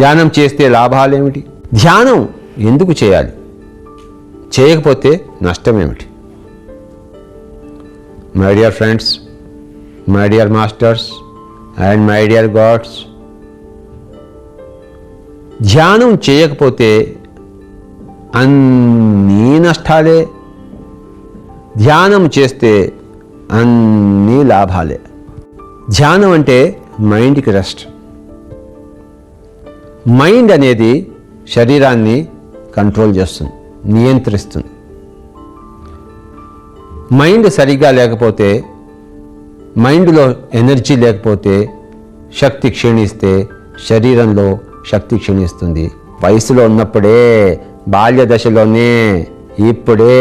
ధ్యానం చేస్తే లాభాలు ఏమిటి? ధ్యానం ఎందుకు చేయాలి? చేయకపోతే నష్టం ఏమిటి? My dear friends, my dear masters and my dear God's, ధ్యానం చేయకపోతే అన్నీ నష్టాలే, ధ్యానం చేస్తే అన్నీ లాభాలే. ధ్యానం అంటే మైండ్కి రెస్ట్. మైండ్ అనేది శరీరాన్ని కంట్రోల్ చేస్తుంది, నియంత్రిస్తుంది. మైండ్ సరిగ్గా లేకపోతే, మైండ్లో ఎనర్జీ లేకపోతే శక్తి క్షీణిస్తే శరీరంలో శక్తి క్షీణిస్తుంది. వయసులో ఉన్నప్పుడే, బాల్య దశలోనే, ఇప్పుడే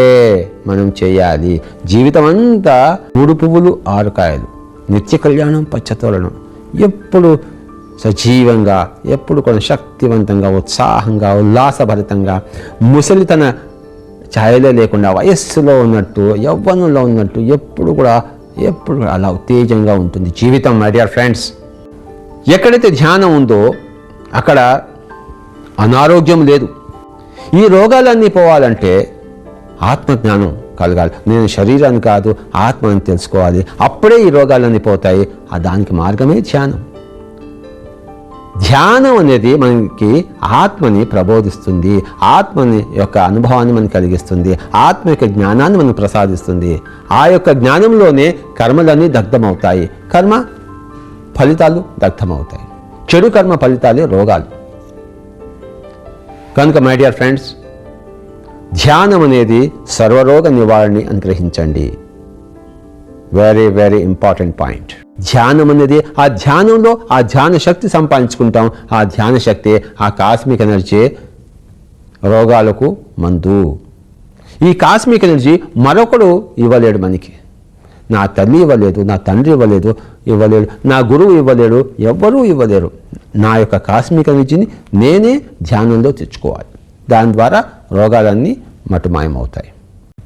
మనం చేయాలి. జీవితం అంతా 3 పువ్వులు 6 కాయలు, నిత్య కళ్యాణం పచ్చతోరణం. ఎప్పుడు సజీవంగా, ఎప్పుడు కూడా శక్తివంతంగా, ఉత్సాహంగా, ఉల్లాసభరితంగా, ముసలితన ఛాయలే లేకుండా వయస్సులో ఉన్నట్టు, యవ్వనంలో ఉన్నట్టు ఎప్పుడు అలా ఉత్తేజంగా ఉంటుంది జీవితం. మై డియర్ ఫ్రెండ్స్, ఎక్కడైతే ధ్యానం ఉందో అక్కడ అనారోగ్యం లేదు. ఈ రోగాలన్నీ పోవాలంటే ఆత్మజ్ఞానం కలగాలి. నేను శరీరాన్ని కాదు, ఆత్మని తెలుసుకోవాలి. అప్పుడే ఈ రోగాలన్నీ పోతాయి. దానికి మార్గమే ధ్యానం. ధ్యానం అనేది మనకి ఆత్మని ప్రబోధిస్తుంది, ఆత్మని యొక్క అనుభవాన్ని మనకు కలిగిస్తుంది, ఆత్మ యొక్క జ్ఞానాన్ని మనకు ప్రసాదిస్తుంది. ఆ యొక్క జ్ఞానంలోనే కర్మలన్నీ దగ్ధమవుతాయి, కర్మ ఫలితాలు దగ్ధమవుతాయి. చెడు కర్మ ఫలితాలే రోగాలు. కనుక మై డియర్ ఫ్రెండ్స్, ధ్యానం అనేది సర్వరోగ నివారణని అనుగ్రహించండి. Very very important point. ధ్యానం అనేది, ఆ ధ్యానంలో ఆ ధ్యాన శక్తి సంపాదించుకుంటాం. ఆ ధ్యాన శక్తి, ఆ కాస్మిక్ ఎనర్జీ రోగాలకు మందు. ఈ కాస్మిక్ ఎనర్జీ మరొకడు ఇవ్వలేడు మనకి. నా తల్లి ఇవ్వలేదు, నా తండ్రి ఇవ్వలేదు, నా గురువు ఇవ్వలేడు, ఎవ్వరూ ఇవ్వలేరు. నా యొక్క కాస్మిక్ ఎనర్జీని నేనే ధ్యానంలో తెచ్చుకోవాలి. దాని ద్వారా రోగాలన్నీ మటుమాయమవుతాయి.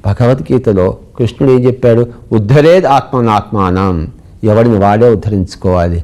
భగవద్గీతలో కృష్ణుడు ఏం చెప్పాడు? ఉద్ధరేద్ ఆత్మనాత్మానం. ఎవరిని వాడే ఉద్ధరించుకోవాలి.